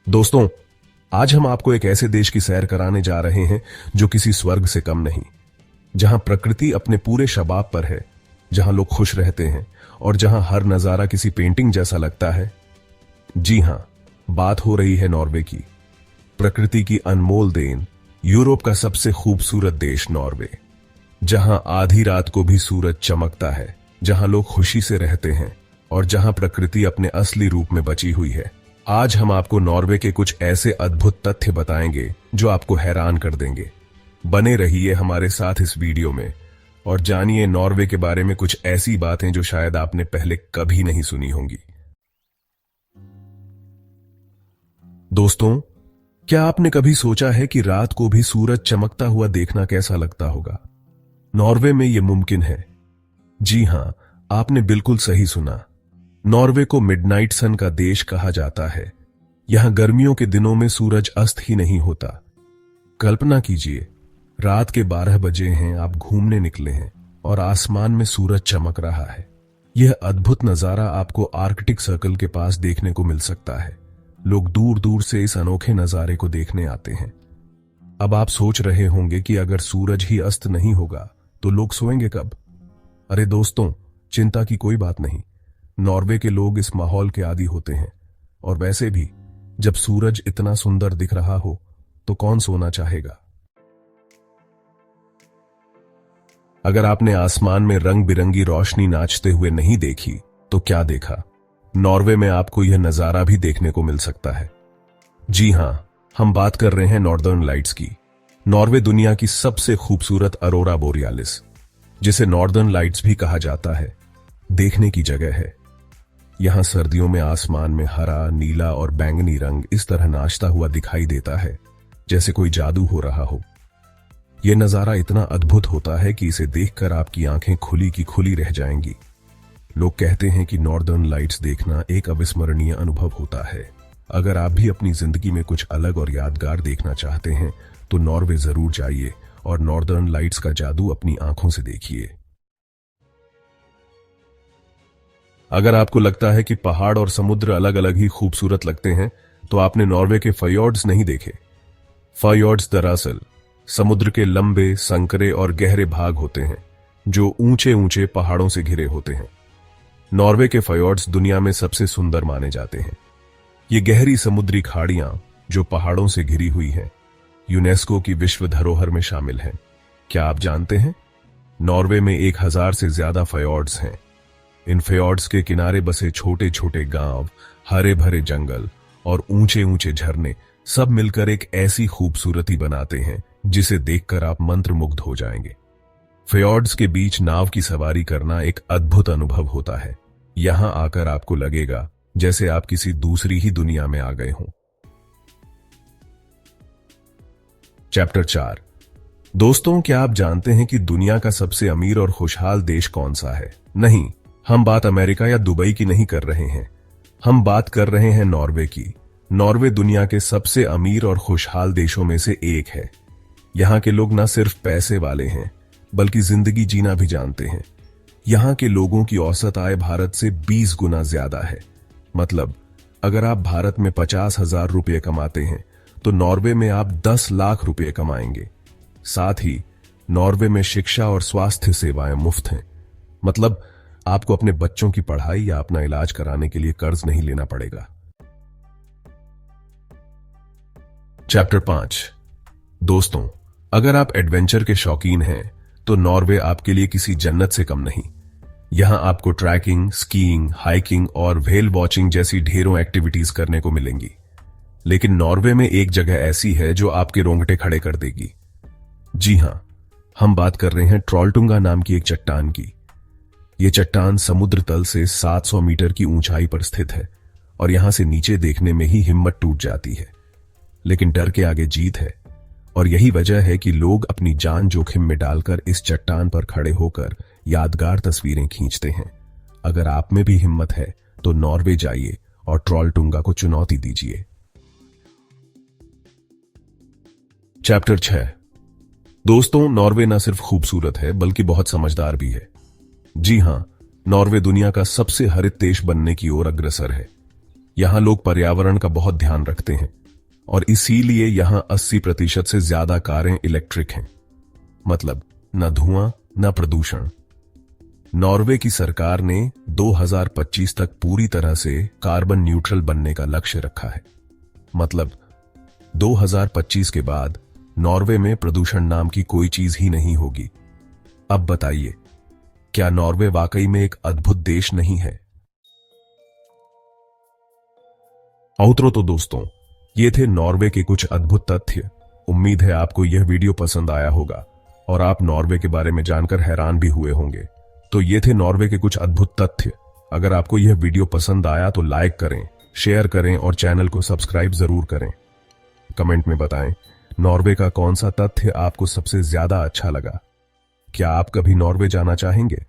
दोस्तों, आज हम आपको एक ऐसे देश की सैर कराने जा रहे हैं जो किसी स्वर्ग से कम नहीं, जहां प्रकृति अपने पूरे शबाब पर है, जहां लोग खुश रहते हैं और जहां हर नजारा किसी पेंटिंग जैसा लगता है। जी हां, बात हो रही है नॉर्वे की। प्रकृति की अनमोल देन, यूरोप का सबसे खूबसूरत देश नॉर्वे, जहां आधी रात को भी सूरज चमकता है, जहां लोग खुशी से रहते हैं और जहां प्रकृति अपने असली रूप में बची हुई है। आज हम आपको नॉर्वे के कुछ ऐसे अद्भुत तथ्य बताएंगे जो आपको हैरान कर देंगे। बने रहिए हमारे साथ इस वीडियो में और जानिए नॉर्वे के बारे में कुछ ऐसी बातें जो शायद आपने पहले कभी नहीं सुनी होंगी। दोस्तों, क्या आपने कभी सोचा है कि रात को भी सूरज चमकता हुआ देखना कैसा लगता होगा? नॉर्वे में यह मुमकिन है। जी हां, आपने बिल्कुल सही सुना। नॉर्वे को मिडनाइट सन का देश कहा जाता है। यहां गर्मियों के दिनों में सूरज अस्त ही नहीं होता। कल्पना कीजिए, रात के 12 बजे हैं, आप घूमने निकले हैं और आसमान में सूरज चमक रहा है। यह अद्भुत नजारा आपको आर्कटिक सर्कल के पास देखने को मिल सकता है। लोग दूर दूर से इस अनोखे नजारे को देखने आते हैं। अब आप सोच रहे होंगे कि अगर सूरज ही अस्त नहीं होगा तो लोग सोएंगे कब? अरे दोस्तों, चिंता की कोई बात नहीं। नॉर्वे के लोग इस माहौल के आदी होते हैं, और वैसे भी जब सूरज इतना सुंदर दिख रहा हो तो कौन सोना चाहेगा? अगर आपने आसमान में रंग बिरंगी रोशनी नाचते हुए नहीं देखी तो क्या देखा? नॉर्वे में आपको यह नजारा भी देखने को मिल सकता है। जी हां, हम बात कर रहे हैं नॉर्दर्न लाइट्स की। नॉर्वे दुनिया की सबसे खूबसूरत अरोरा बोरियालिस, जिसे नॉर्दर्न लाइट्स भी कहा जाता है, देखने की जगह है। यहां सर्दियों में आसमान में हरा, नीला और बैंगनी रंग इस तरह नाचता हुआ दिखाई देता है जैसे कोई जादू हो रहा हो। यह नजारा इतना अद्भुत होता है कि इसे देखकर आपकी आंखें खुली की खुली रह जाएंगी। लोग कहते हैं कि नॉर्दर्न लाइट्स देखना एक अविस्मरणीय अनुभव होता है। अगर आप भी अपनी जिंदगी में कुछ अलग और यादगार देखना चाहते हैं तो नॉर्वे जरूर जाइए और नॉर्दर्न लाइट्स का जादू अपनी आंखों से देखिए। अगर आपको लगता है कि पहाड़ और समुद्र अलग अलग ही खूबसूरत लगते हैं तो आपने नॉर्वे के फयोर्ड्स नहीं देखे। फयोर्ड्स दरअसल समुद्र के लंबे, संकरे और गहरे भाग होते हैं जो ऊंचे ऊंचे पहाड़ों से घिरे होते हैं। नॉर्वे के फयोर्ड्स दुनिया में सबसे सुंदर माने जाते हैं। ये गहरी समुद्री खाड़ियां जो पहाड़ों से घिरी हुई हैं, यूनेस्को की विश्व धरोहर में शामिल हैं। क्या आप जानते हैं, नॉर्वे में 1000 से ज्यादा फयोर्ड्स हैं। इन फयोर्ड्स के किनारे बसे छोटे छोटे गांव, हरे भरे जंगल और ऊंचे ऊंचे झरने सब मिलकर एक ऐसी खूबसूरती बनाते हैं जिसे देखकर आप मंत्रमुग्ध हो जाएंगे। फयोर्ड्स के बीच नाव की सवारी करना एक अद्भुत अनुभव होता है। यहां आकर आपको लगेगा जैसे आप किसी दूसरी ही दुनिया में आ गए हों। चैप्टर 4। दोस्तों, क्या आप जानते हैं कि दुनिया का सबसे अमीर और खुशहाल देश कौन सा है? नहीं, हम बात अमेरिका या दुबई की नहीं कर रहे हैं। हम बात कर रहे हैं नॉर्वे की। नॉर्वे दुनिया के सबसे अमीर और खुशहाल देशों में से एक है। यहां के लोग न सिर्फ पैसे वाले हैं बल्कि जिंदगी जीना भी जानते हैं। यहां के लोगों की औसत आय भारत से 20 गुना ज्यादा है। मतलब अगर आप भारत में 50,000 रुपये कमाते हैं तो नॉर्वे में आप 10 लाख रुपये कमाएंगे। साथ ही नॉर्वे में शिक्षा और स्वास्थ्य सेवाएं मुफ्त हैं। मतलब आपको अपने बच्चों की पढ़ाई या अपना इलाज कराने के लिए कर्ज नहीं लेना पड़ेगा। चैप्टर 5। दोस्तों, अगर आप एडवेंचर के शौकीन हैं तो नॉर्वे आपके लिए किसी जन्नत से कम नहीं। यहां आपको ट्रैकिंग, स्कीइंग, हाइकिंग और व्हेल वॉचिंग जैसी ढेरों एक्टिविटीज करने को मिलेंगी। लेकिन नॉर्वे में एक जगह ऐसी है जो आपके रोंगटे खड़े कर देगी। जी हां, हम बात कर रहे हैं ट्रोलटुंगा नाम की एक चट्टान की। यह चट्टान समुद्र तल से 700 मीटर की ऊंचाई पर स्थित है और यहां से नीचे देखने में ही हिम्मत टूट जाती है। लेकिन डर के आगे जीत है और यही वजह है कि लोग अपनी जान जोखिम में डालकर इस चट्टान पर खड़े होकर यादगार तस्वीरें खींचते हैं। अगर आप में भी हिम्मत है तो नॉर्वे जाइए और ट्रोलटुंगा को चुनौती दीजिए। चैप्टर 6। दोस्तों, नॉर्वे न सिर्फ खूबसूरत है बल्कि बहुत समझदार भी है। जी हां, नॉर्वे दुनिया का सबसे हरित देश बनने की ओर अग्रसर है। यहां लोग पर्यावरण का बहुत ध्यान रखते हैं और इसीलिए यहां 80% से ज्यादा कारें इलेक्ट्रिक हैं। मतलब न धुआं न प्रदूषण। नॉर्वे की सरकार ने 2025 तक पूरी तरह से कार्बन न्यूट्रल बनने का लक्ष्य रखा है। मतलब 2025 के बाद नॉर्वे में प्रदूषण नाम की कोई चीज ही नहीं होगी। अब बताइए, क्या नॉर्वे वाकई में एक अद्भुत देश नहीं है? आउटरो तो दोस्तों, ये थे नॉर्वे के कुछ अद्भुत तथ्य। उम्मीद है आपको यह वीडियो पसंद आया होगा और आप नॉर्वे के बारे में जानकर हैरान भी हुए होंगे। तो ये थे नॉर्वे के कुछ अद्भुत तथ्य। अगर आपको यह वीडियो पसंद आया तो लाइक करें, शेयर करें और चैनल को सब्सक्राइब जरूर करें। कमेंट में बताएं, नॉर्वे का कौन सा तथ्य आपको सबसे ज्यादा अच्छा लगा। क्या आप कभी नॉर्वे जाना चाहेंगे?